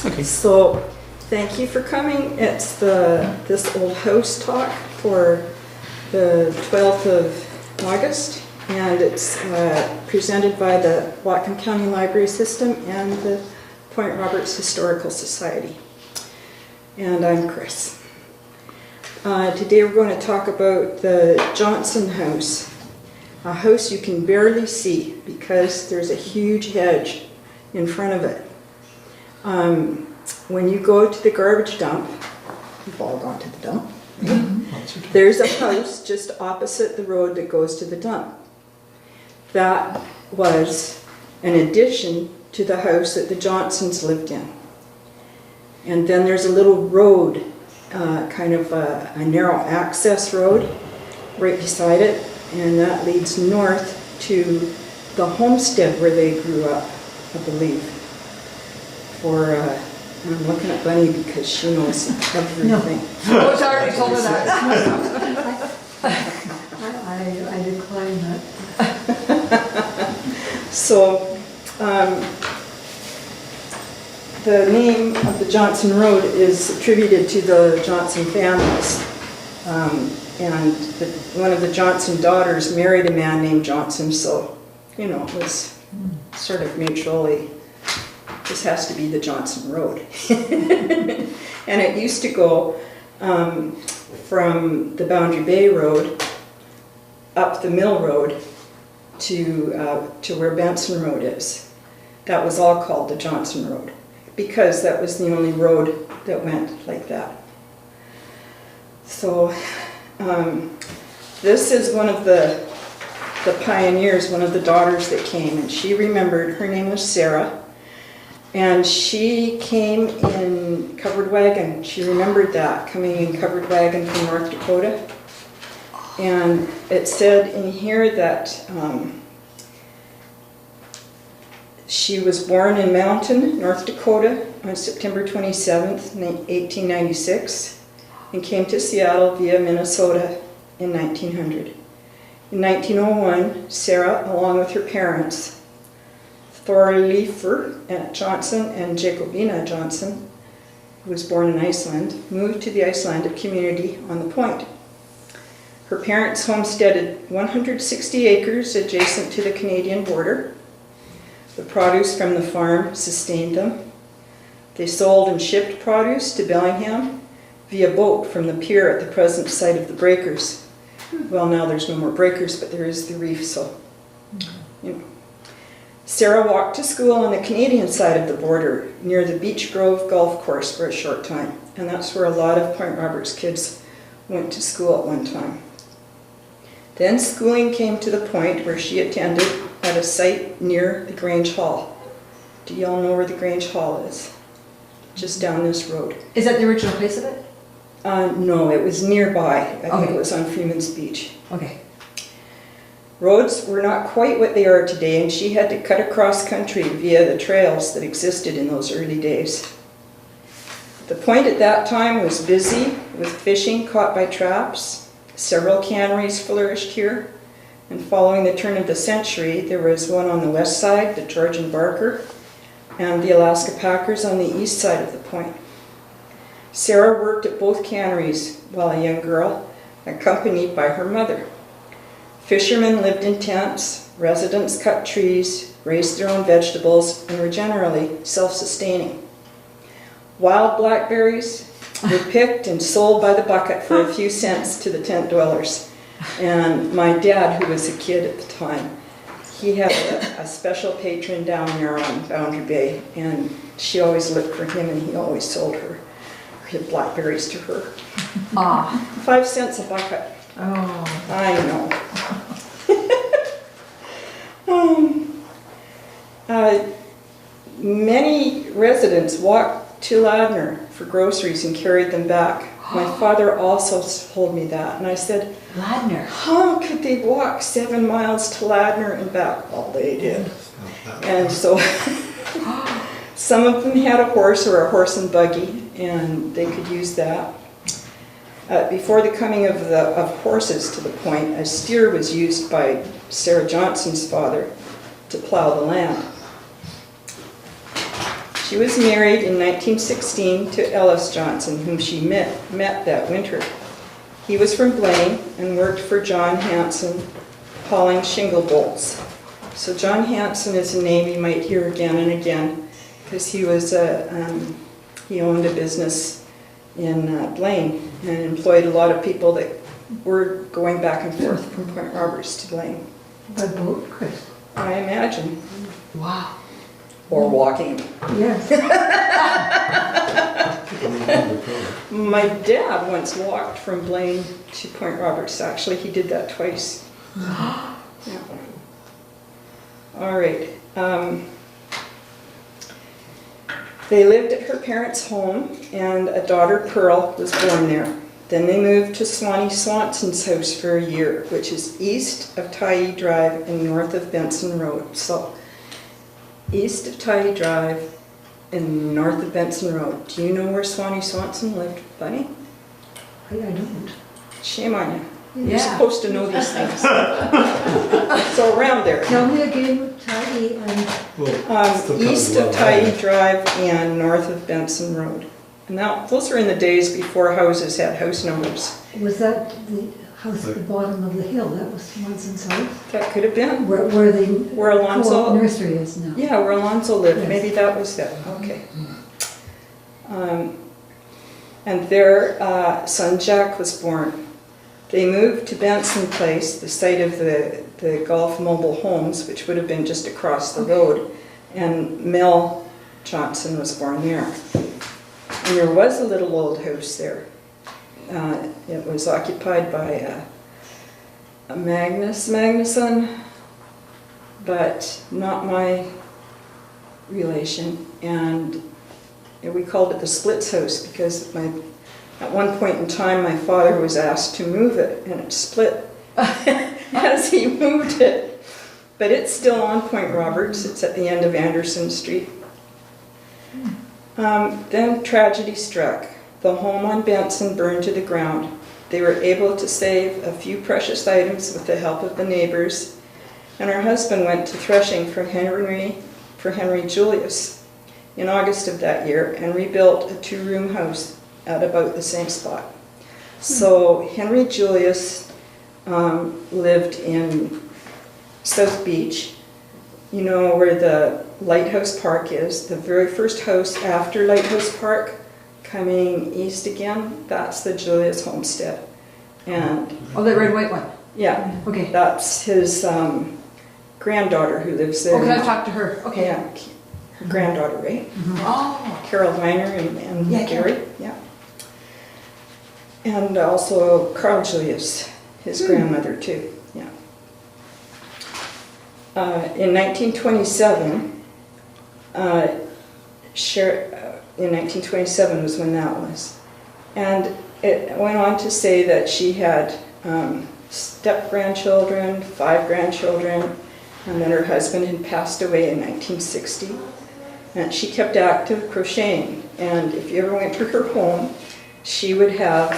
Okay. So, thank you for coming. It's this old house talk for the 12th of August, and it's presented by the Whatcom County Library System and the Point Roberts Historical Society. And I'm Chris. Today we're going to talk about the Johnson House, a house you can barely see because there's a huge hedge in front of it. When you go to the garbage dump, you've all gone to the dump, there's a house just opposite the road that goes to the dump. That was an addition to the house that the Johnsons lived in. And then there's a little road, kind of a narrow access road right beside it, and that leads north to the homestead where they grew up, I believe. I'm looking at Bunny because she knows everything. No. Oh, it's already told her that. I decline that. So, the name of the Johnson Road is attributed to the Johnson families. And one of the Johnson daughters married a man named Johnson, so, you know, it was sort of mutually, this has to be the Johnson Road. And it used to go from the Boundary Bay Road up the Mill Road to where Benson Road is. That was all called the Johnson Road because that was the only road that went like that. So this is one of the pioneers, one of the daughters that came, and she remembered, her name was Sarah, and she came in covered wagon. She remembered that, coming in covered wagon from North Dakota. And it said in here that she was born in Mountain, North Dakota on September 27th, 1896, and came to Seattle via Minnesota in 1900. In 1901, Sarah, along with her parents, Thorleifur Johnson and Jacobina Johnson, who was born in Iceland, moved to the Icelandic community on the Point. Her parents homesteaded 160 acres adjacent to the Canadian border. The produce from the farm sustained them. They sold and shipped produce to Bellingham via boat from the pier at the present site of the breakers. Well, now there's no more breakers, but there is the reef, so, you know. Sarah walked to school on the Canadian side of the border near the Beach Grove Golf Course for a short time, and that's where a lot of Point Roberts kids went to school at one time. Then schooling came to the point where she attended at a site near the Grange Hall. Do y'all know where the Grange Hall is? Just down this road. Is that the original place of it? No, it was nearby. I think Okay. it was on Freeman's Beach. Okay. Roads were not quite what they are today, and she had to cut across country via the trails that existed in those early days. The Point at that time was busy with fishing caught by traps. Several canneries flourished here, and following the turn of the century, there was one on the west side, the George and Barker, and the Alaska Packers on the east side of the Point. Sarah worked at both canneries while a young girl, accompanied by her mother. Fishermen lived in tents, residents cut trees, raised their own vegetables, and were generally self-sustaining. Wild blackberries were picked and sold by the bucket for a few cents to the tent dwellers. And my dad, who was a kid at the time, he had a special patron down there on Boundary Bay, and she always looked for him, and he always sold her his blackberries to her. 5 cents a bucket. Oh. I know. Many residents walked to Ladner for groceries and carried them back. My father also told me that, and I said, Ladner. how could they walk 7 miles to Ladner and back? Well, they did. And so some of them had a horse or a horse and buggy, and they could use that. Before the coming of horses to the Point, a steer was used by Sarah Johnson's father to plow the land. She was married in 1916 to Ellis Johnson, whom she met that winter. He was from Blaine and worked for John Hanson, hauling shingle bolts. So John Hanson is a name you might hear again and again, because he owned a business in Blaine and employed a lot of people that were going back and forth from Point Roberts to Blaine. By boat, Chris? I imagine. Wow. Or walking. Yes. My dad once walked from Blaine to Point Roberts. Actually, he did that twice. Yeah. All right. They lived at her parents' home, and a daughter, Pearl, was born there. Then they moved to Swanee Swanson's house for a year, which is east of Tyee Drive and north of Benson Road. So, east of Tyee Drive and north of Benson Road. Do you know where Swanee Swanson lived, Bunny? I don't. Shame on you. You're Yeah. supposed to know these things. So around there. Tell me again, Tyee and... East of Tyee Drive and north of Benson Road. And now, those were in the days before houses had house numbers. Was that the house at the bottom of the hill? That was Swanson's house? That could have been. Where the Where Alonzo- co-op nursery is now? Yeah, where Alonzo lived. Yes. Maybe that was it. Okay. And their son Jack was born. They moved to Benson Place, the site of the Gulf Mobile Homes, which would have been just across the road, and Mel Johnson was born there. And there was a little old house there. It was occupied by a Magnuson, but not my relation. And we called it the Splits House because at one point in time my father was asked to move it, and it split as he moved it. But it's still on Point Roberts. It's at the end of Anderson Street. Then tragedy struck. The home on Benson burned to the ground. They were able to save a few precious items with the help of the neighbors, and her husband went to threshing for Henry Julius in August of that year and rebuilt a 2-room house at about the same spot. So Henry Julius lived in South Beach. You know where the Lighthouse Park is, the very first house after Lighthouse Park, coming east again, that's the Julius homestead. And Oh, that red white one? yeah, Okay. that's his granddaughter who lives there. Oh, can I now. talk to her? Okay. Yeah, her granddaughter, right? Oh. Carol Viner and Yeah, Gary, yeah. And also Carl Julius, his grandmother too, yeah. In 1927, in 1927 was when that was. And it went on to say that she had step-grandchildren, 5 grandchildren, and that her husband had passed away in 1960. And she kept active crocheting. And if you ever went to her home, she would have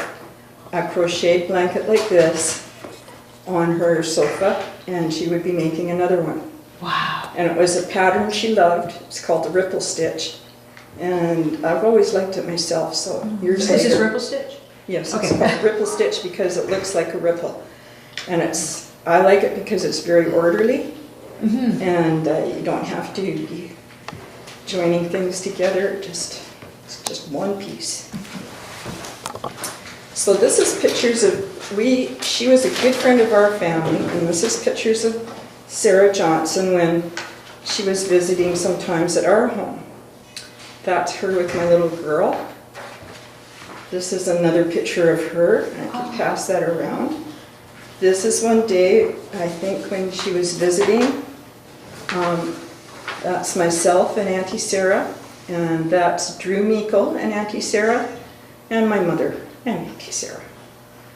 a crocheted blanket like this on her sofa, and she would be making another one. Wow. And it was a pattern she loved. It's called the ripple stitch. And I've always liked it myself, so years Is this later. ripple stitch? Yes, Okay. it's called ripple stitch because it looks like a ripple. And I like it because it's very orderly, and you don't have to be joining things together, it's just one piece. So this is pictures of, she was a good friend of our family, and this is pictures of Sarah Johnson when she was visiting sometimes at our home. That's her with my little girl. This is another picture of her, and I can pass that around. This is one day, I think, when she was visiting. That's myself and Auntie Sarah, and that's Drew Meikle and Auntie Sarah, and my mother and Auntie Sarah.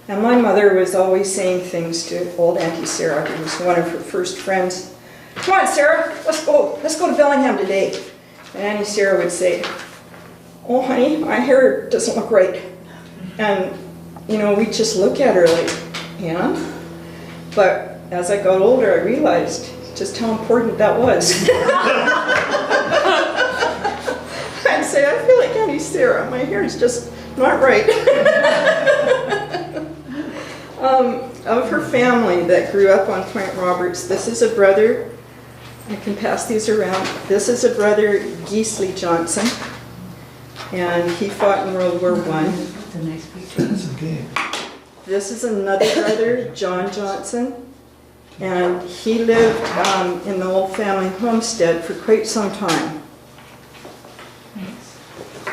And my mother was always saying things to old Auntie Sarah, who was one of her first friends. "Come on, Sarah, let's go to Bellingham today." And Auntie Sarah would say, "Oh, honey, my hair doesn't look right." And, we'd just look at her like, yeah. But as I got older, I realized just how important that was. say, I feel like Auntie Sarah. My hair is just not right. Of her family that grew up on Point Roberts, this is a brother. I can pass these around. This is a brother, Geesley Johnson, and he fought in World War I. The next picture. That's okay. This is another brother, John Johnson, and he lived in the old family homestead for quite some time.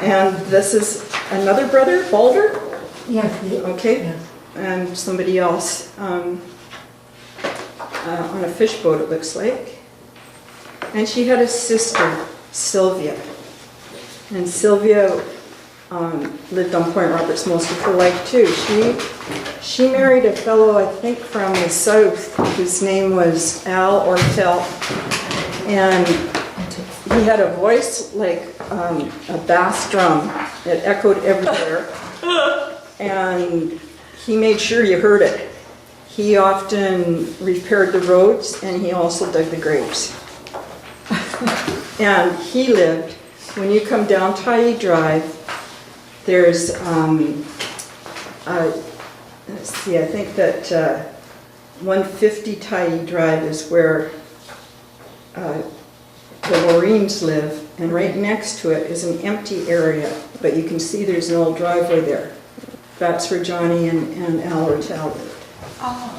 And this is another brother, Balder, Yes. okay, Yes. and somebody else on a fish boat, it looks like. And she had a sister, Sylvia. And Sylvia lived on Point Roberts most of her life too. She married a fellow, I think, from the south, whose name was Al Ortel. And he had a voice like a bass drum. It echoed everywhere. And he made sure you heard it. He often repaired the roads, and he also dug the graves. And he lived, when you come down Tyee Drive, there's, let's see, I think that 150 Tyee Drive is where the Loreens live, and right next to it is an empty area, but you can see there's an old driveway there. That's where Johnny and Al Ortel lived. Oh,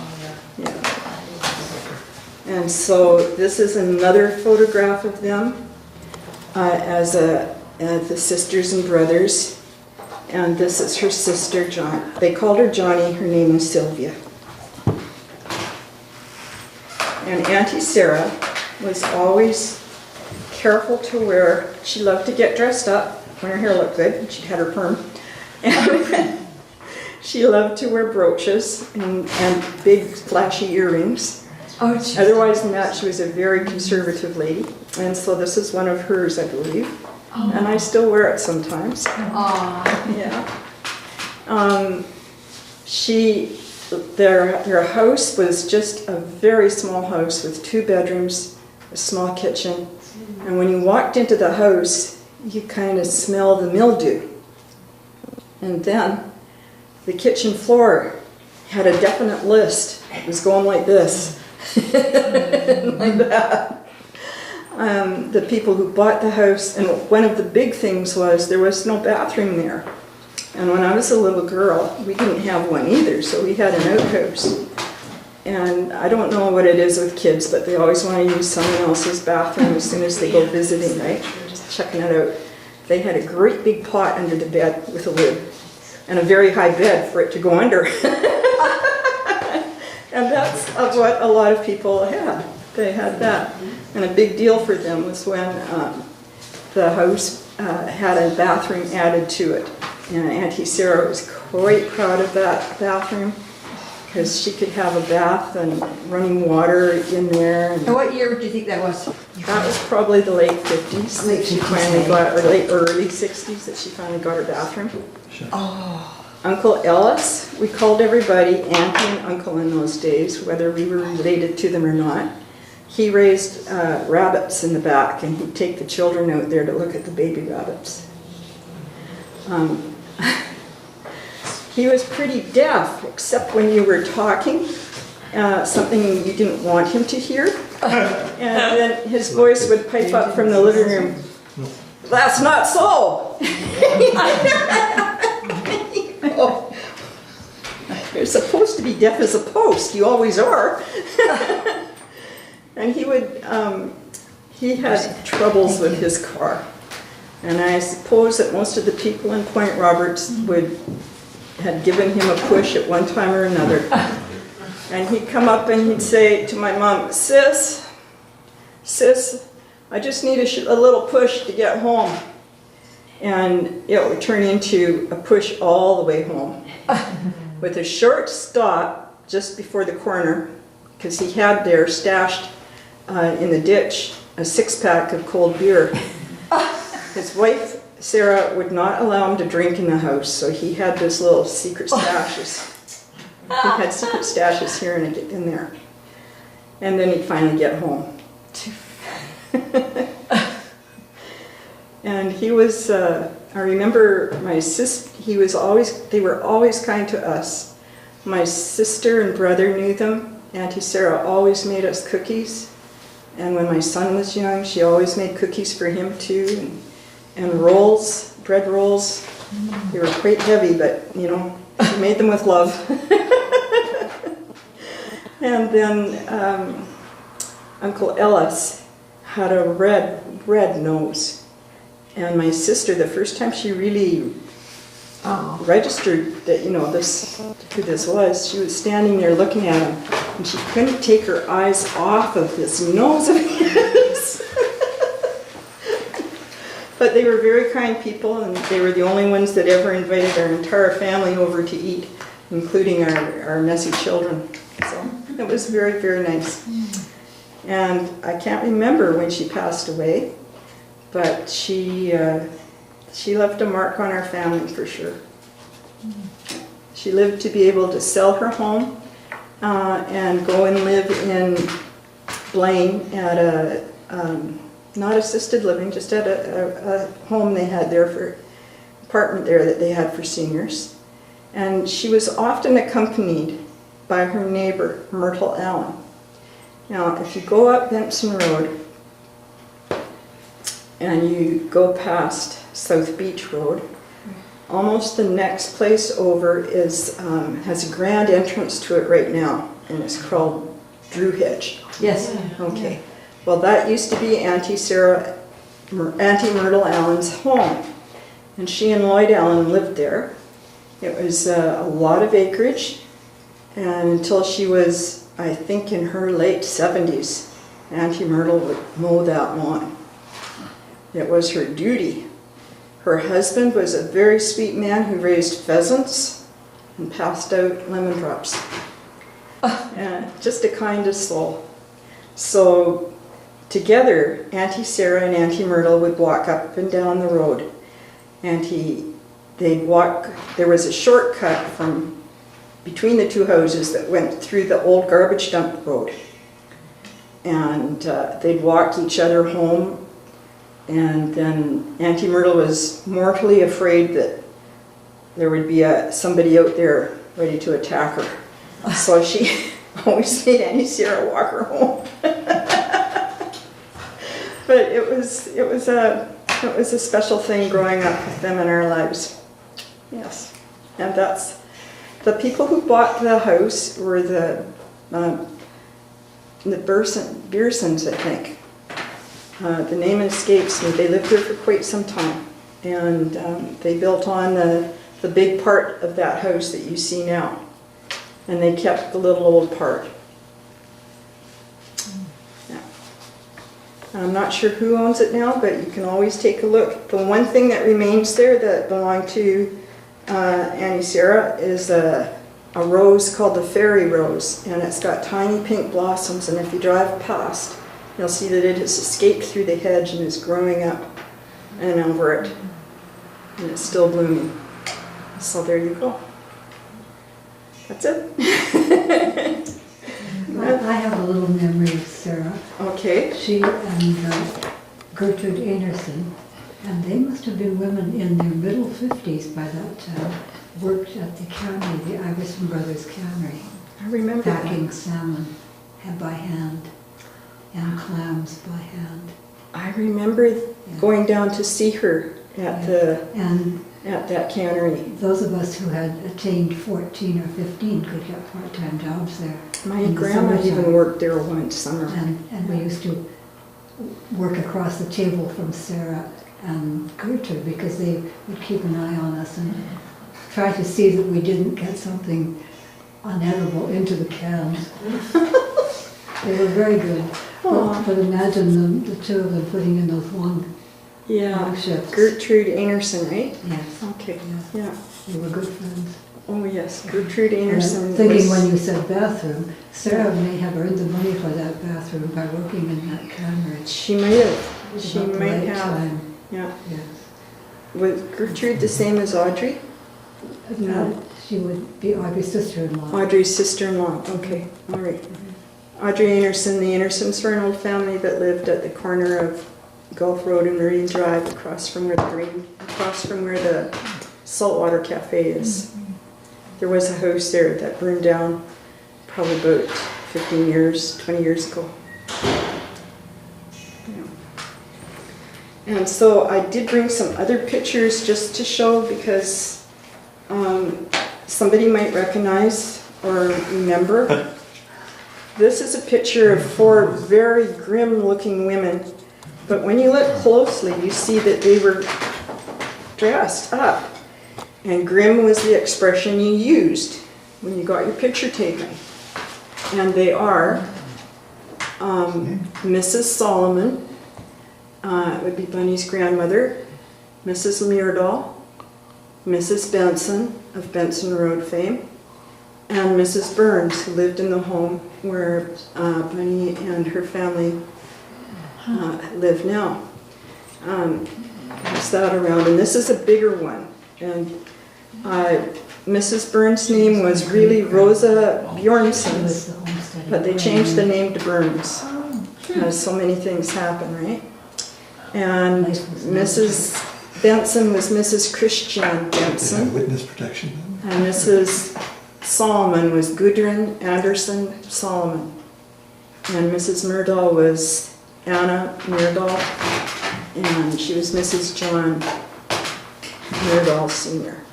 Yeah. And so this is another photograph of them as the sisters and brothers. And this is her sister, John. They called her Johnny. Her name is Sylvia. And Auntie Sarah was always careful to wear. She loved to get dressed up when her hair looked good. She'd had her perm. And she loved to wear brooches and big flashy earrings. Oh, geez. Otherwise than that, she was a very conservative lady. And so this is one of hers, I believe. Oh. And I still wear it sometimes. Aw. Yeah. Their house was just a very small house with 2 bedrooms, a small kitchen. And when you walked into the house, you kind of smell the mildew. And then the kitchen floor had a definite list. It was going like this. Like that. The people who bought the house, and one of the big things was there was no bathroom there. And when I was a little girl, we didn't have one either, so we had an outhouse. And I don't know what it is with kids, but they always want to use someone else's bathroom as soon as they go visiting, right? Just checking it out. They had a great big pot under the bed with a lid, and a very high bed for it to go under. And that's what a lot of people had. They had that. And a big deal for them was when the house had a bathroom added to it. And Auntie Sarah was quite proud of that bathroom because she could have a bath and running water in there. And And what year do you think that was? that was probably the late 50s that she finally got, or late early 60s that she finally got her bathroom. Oh. Uncle Ellis, we called everybody Auntie and Uncle in those days, whether we were related to them or not. He raised rabbits in the back, and he'd take the children out there to look at the baby rabbits. He was pretty deaf, except when you were talking, something you didn't want him to hear. And then his voice would pipe up from the living room, "That's not so!" Oh, you're supposed to be deaf as a post. You always are. And he had troubles with his car. And I suppose that most of the people in Point Roberts had given him a push at one time or another. And he'd come up and he'd say to my mom, Sis, I just need a little push to get home." And it would turn into a push all the way home, with a short stop just before the corner, because he had there stashed in the ditch a 6-pack of cold beer. His wife, Sarah, would not allow him to drink in the house, so he had this little secret stashes. He had secret stashes here and in there. And then he'd finally get home. And he was, I remember my they were always kind to us. My sister and brother knew them. Auntie Sarah always made us cookies. And when my son was young, she always made cookies for him too. And rolls, bread rolls. They were quite heavy, but you know, she made them with love. And then Uncle Ellis had a red nose. And my sister, the first time she really registered that, you know, who this was, she was standing there looking at him, and she couldn't take her eyes off of this nose of his. But they were very kind people, and they were the only ones that ever invited our entire family over to eat, including our messy children. So it was very, very nice. And I can't remember when she passed away, but she left a mark on our family for sure. She lived to be able to sell her home and go and live in Blaine at a, not assisted living, just at a home they had there for, apartment there that they had for seniors. And she was often accompanied by her neighbor, Myrtle Allen. Now, if you go up Benson Road and you go past South Beach Road, almost the next place over is has a grand entrance to it right now, and it's called Drew Hedge. Yes. Okay. Well, that used to be Auntie Myrtle Allen's home, and she and Lloyd Allen lived there. It was a lot of acreage, and until she was, I think, in her late 70s, Auntie Myrtle would mow that lawn. It was her duty. Her husband was a very sweet man who raised pheasants and passed out lemon drops. And just a kind of soul. So together, Auntie Sarah and Auntie Myrtle would walk up and down the road. They'd walk, there was a shortcut from between the two houses that went through the old garbage dump road. And they'd walk each other home. And then Auntie Myrtle was mortally afraid that there would be somebody out there ready to attack her. So she always made Auntie Sarah walk her home. But it was a special thing growing up with them in our lives. Yes. And that's the people who bought the house were the Beersons, I think. The name escapes me. They lived there for quite some time, and they built on the big part of that house that you see now, and they kept the little old part. Yeah. I'm not sure who owns it now, but you can always take a look. The one thing that remains there that belonged to Auntie Sarah is a rose called the fairy rose, and it's got tiny pink blossoms, and if you drive past, you'll see that it has escaped through the hedge and is growing up and over it. And it's still blooming. So there you go. That's it. I have a little memory of Sarah. Okay. She and Gertrude Anderson, and they must have been women in their middle 50s by that time, worked at the cannery, the Iverson Brothers Cannery. I remember that. Packing salmon by hand. And clams by hand. I remember going down to see her at at that cannery. Those of us who had attained 14 or 15 could get part-time jobs there. My grandma even worked there one summer. And we used to work across the table from Sarah and Gertrude because they would keep an eye on us and try to see that we didn't get something unedible into the cans. They were very good. But imagine the two of them putting in those long shifts. Gertrude Anderson, right? Yes. Okay. Yeah. They were good friends. Oh yes, Gertrude Anderson. Thinking when you said bathroom, Sarah may have earned the money for that bathroom by working in that cannery. She might have. She might have. Time. Yeah. Yes. Was Gertrude the same as Audrey? No. She would be Audrey's sister-in-law. Audrey's sister-in-law. Okay. All right. Audrey Anderson, the Andersons were an old family that lived at the corner of Gulf Road and Marine Drive, across from where the Saltwater Cafe is. There was a house there that burned down probably about 15 years, 20 years ago. Yeah. And so I did bring some other pictures just to show, because somebody might recognize or remember. This is a picture of 4 very grim-looking women, but when you look closely, you see that they were dressed up, and grim was the expression you used when you got your picture taken. And they are Mrs. Solomon, it would be Bunny's grandmother, Mrs. Myrdal, Mrs. Benson of Benson Road fame, and Mrs. Burns, who lived in the home where Bunny and her family live now. There's that around, and this is a bigger one. And Mrs. Burns' name was really Rosa Bjornsson, but they changed the name to Burns, because so many things happen, right? And Mrs. Benson was Mrs. Christian Benson. Witness protection. And Mrs. Solomon was Gudrun Anderson Solomon. And Mrs. Myrdal was Anna Myrdal, and she was Mrs. John Myrdal Sr.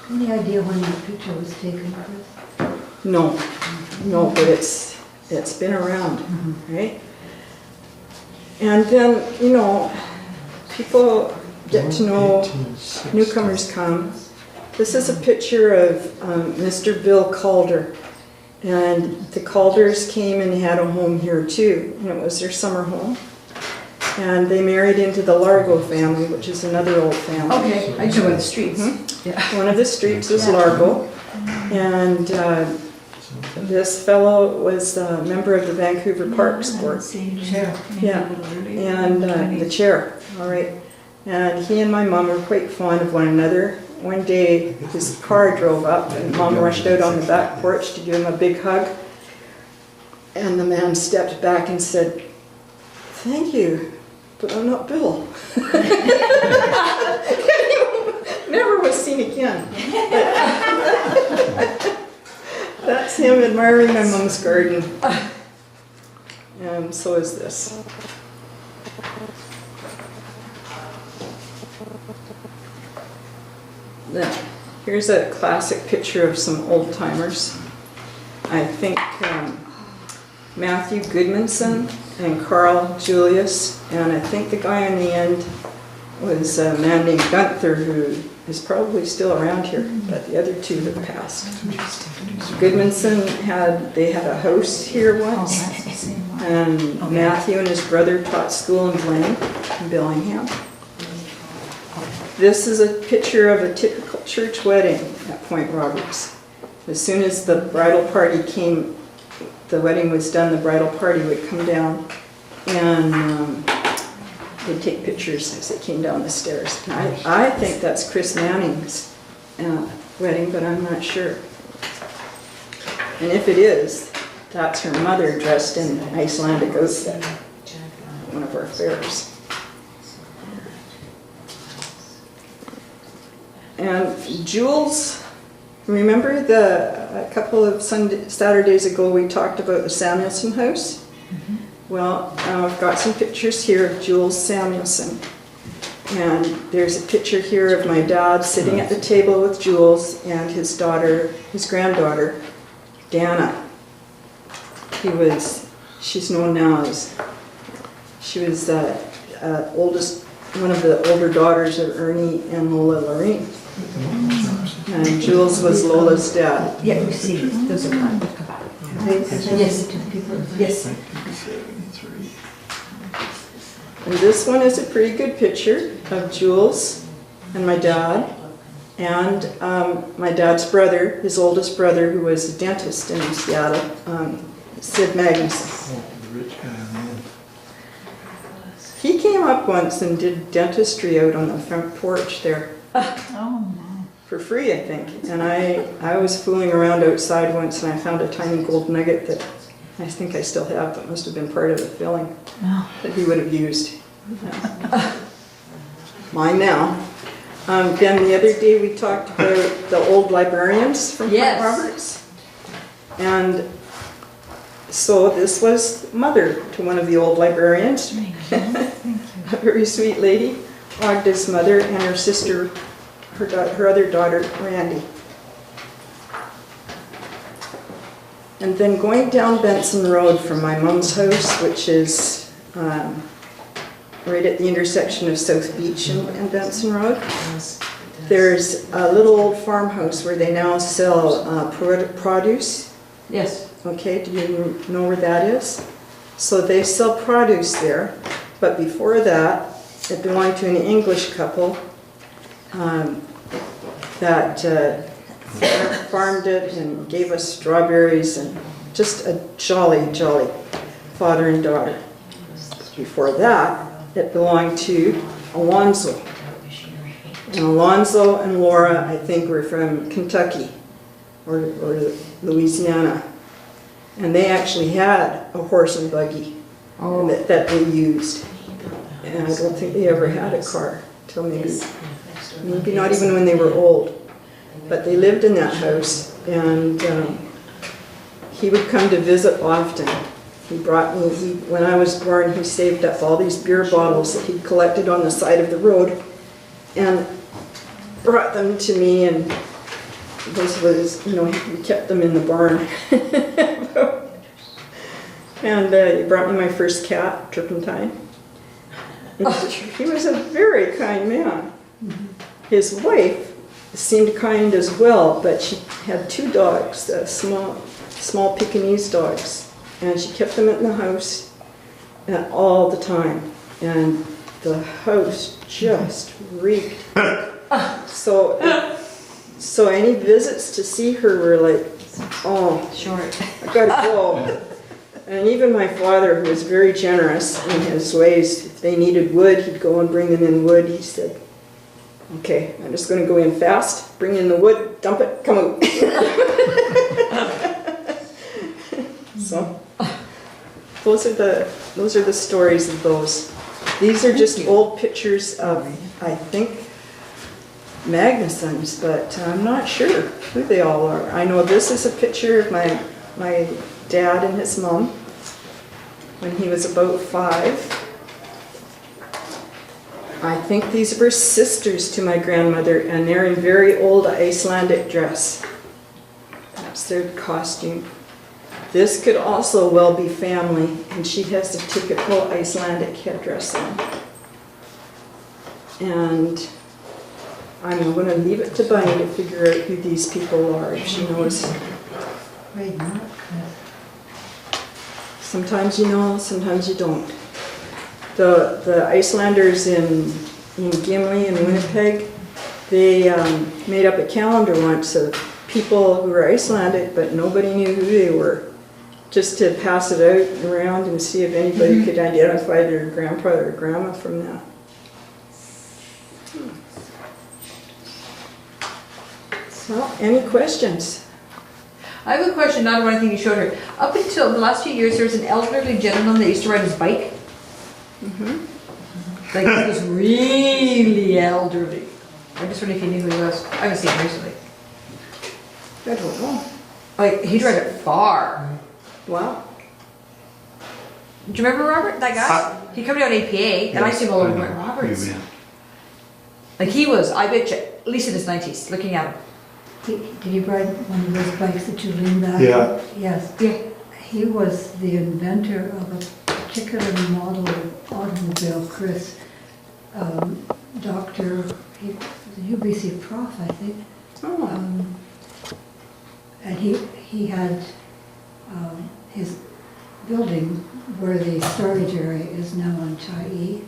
Any idea when that picture was taken, Chris? No, but it's been around, right? And then, you know, people get to know, newcomers come. This is a picture of Mr. Bill Calder. And the Calders came and had a home here too, and it was their summer home. And they married into the Largo family, which is another old family. Okay, I know the streets. Yeah. One of the streets is Largo. And this fellow was a member of the Vancouver Parks Board. Chair. Yeah, and the chair, all right. And he and my mom were quite fond of one another. One day his car drove up and Mom rushed out on the back porch to give him a big hug. And the man stepped back and said, "Thank you, but I'm not Bill." Never was seen again. That's him admiring my mom's garden. And so is this. Then, here's a classic picture of some old timers. I think Matthew Goodmanson and Carl Julius, and I think the guy on the end was a man named Gunther, who is probably still around here, but the other two have passed. Goodmanson had a house here once, and Matthew and his brother taught school in Blaine, in Bellingham. This is a picture of a typical church wedding at Point Roberts. As soon as the bridal party came, the wedding was done, the bridal party would come down and they'd take pictures as they came down the stairs. I think that's Chris Manning's wedding, but I'm not sure. And if it is, that's her mother dressed in Icelandic outfit at one of our fairs. And Jules, remember a couple of Saturdays ago we talked about the Samuelson house? Mm-hmm. Well, I've got some pictures here of Jules Samuelson. And there's a picture here of my dad sitting at the table with Jules and his daughter, his granddaughter, Dana. She's known now as, she was one of the older daughters of Ernie and Lola Lorraine. And Jules was Lola's dad. Yeah, we see. Those are fun. Yes. Yes. And this one is a pretty good picture of Jules and my dad and my dad's brother, his oldest brother, who was a dentist in Seattle, Sid Magnuson. Oh, the rich guy on the end. He came up once and did dentistry out on the front porch there. Oh, my. For free, I think. And I was fooling around outside once and I found a tiny gold nugget that I think I still have, but must have been part of the filling that he would have used. Mine now. Then the other day we talked about the old librarians from Yes. Fort Roberts. And so this was mother to one of the old librarians. A very sweet lady, Agda's mother, and her sister, her other daughter, Randy. And then going down Benson Road from my mom's house, which is right at the intersection of South Beach and Benson Road, there's a little old farmhouse where they now sell produce. Yes. Okay, do you know where that is? So they sell produce there, but before that, it belonged to an English couple that farmed it and gave us strawberries, and just a jolly, jolly father and daughter. Before that, it belonged to Alonzo. And Alonzo and Laura, I think, were from Kentucky or Louisiana. And they actually had a horse and buggy that they used. And I don't think they ever had a car till maybe not even when they were old. But they lived in that house, and he would come to visit often. He brought me, when I was born, he saved up all these beer bottles that he'd collected on the side of the road and brought them to me, and this was, we kept them in the barn. And he brought me my first cat, Turpentine. He was a very kind man. His wife seemed kind as well, but she had two dogs, small Pekingese dogs, and she kept them in the house all the time, and the house just reeked. So any visits to see her were like, oh, Short. I gotta go. And even my father, who was very generous in his ways, if they needed wood, he'd go and bring them in wood. He said, okay, I'm just going to go in fast, bring in the wood, dump it, come out. So, those are the stories of those. These are just old pictures of, I think, Magnusons, but I'm not sure who they all are. I know this is a picture of my dad and his mom when he was about 5. I think these were sisters to my grandmother, and they're in very old Icelandic dress. That's their costume. This could also well be family, and she has the typical Icelandic headdress on. And I'm going to leave it to Bunny to figure out who these people are, if she knows. Sometimes you know, sometimes you don't. The Icelanders in Gimli and Winnipeg, they made up a calendar once of people who were Icelandic, but nobody knew who they were, just to pass it out around and see if anybody could identify their grandpa or grandma from that. So, any questions? I have a question, not about anything you showed her. Up until the last few years, there was an elderly gentleman that used to ride his bike. Like, he was really elderly. I just wondered if you knew who he was. I haven't seen him recently. I don't know. Like, he'd ride it far. Wow. Do you remember Robert, that guy? He come down APA, and I see him all over going, Roberts. Like, he was, I bet you, at least in his 90s, looking at him. Did he ride one of those bikes that you lean back? Yeah. Yes. Yeah. He was the inventor of a particular model of automobile, Chris. Doctor, he was a UBC prof, I think. Oh. And he had his building where the storage area is now on Chai.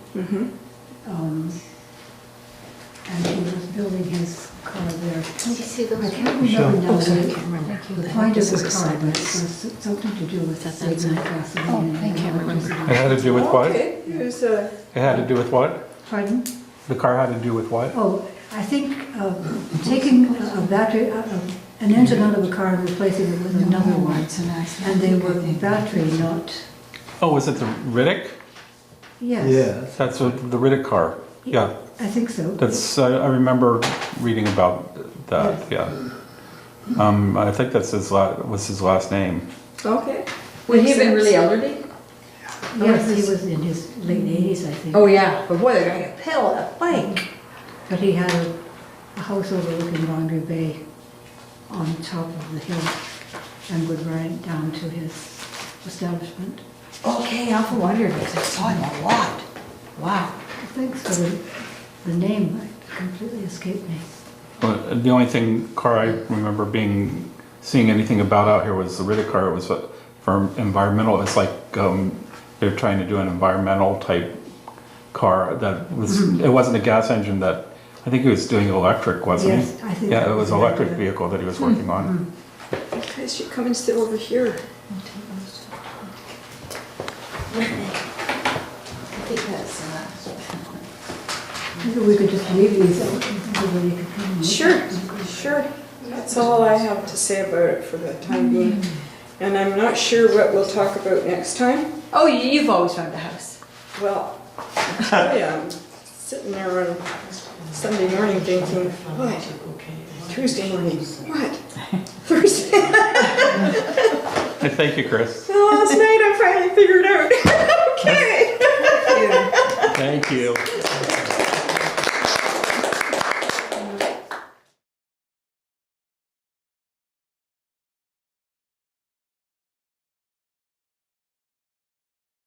And he was building his car there. Did you see those? I can't remember now Oh, sorry, I the can't remember. the point of the car, but it was something to do with saving gasoline. Oh, I can't remember. It had to do with what? Okay, it was It had to do with what? Pardon? The car had to do with what? Oh, I think taking a battery, an engine out of a car and replacing it with another one. It's a nice. And they were battery, not, Oh, was it the Riddick? yes. Yes. That's the Riddick car. Yeah, I think so. that's, I remember reading about that, yeah. I think that's was his last name. Okay. Would he Makes have been really sense. elderly? Yes, he was in his late 80s, I think. Oh yeah, but boy, they're gonna get a pill, a bike. But he had a house overlooking Laundry Bay on top of the hill and would ride down to his establishment. Okay, Alpha Wonder, because I saw him a lot. Wow. Thanks for the name, it completely escaped me. The only car I remember seeing anything about out here was the Riddick car. It was for environmental. It's like they're trying to do an environmental type car that was. It wasn't a gas engine. That I think he was doing electric, wasn't Yes, he? I think Yeah, that it was was an it, electric yeah. vehicle that he was working on. Okay, so you come and sit over here. Maybe we could just leave these out and everybody could come and look Sure, at them. sure. That's all I have to say about it for the time being. And I'm not sure what we'll talk about next time. Oh, you've always found a house. Well, I tell ya, I'm sitting there on Sunday morning thinking, what? Tuesday morning, what? Thursday? Thank you, Chris. So last night I finally figured out. Okay. Thank you.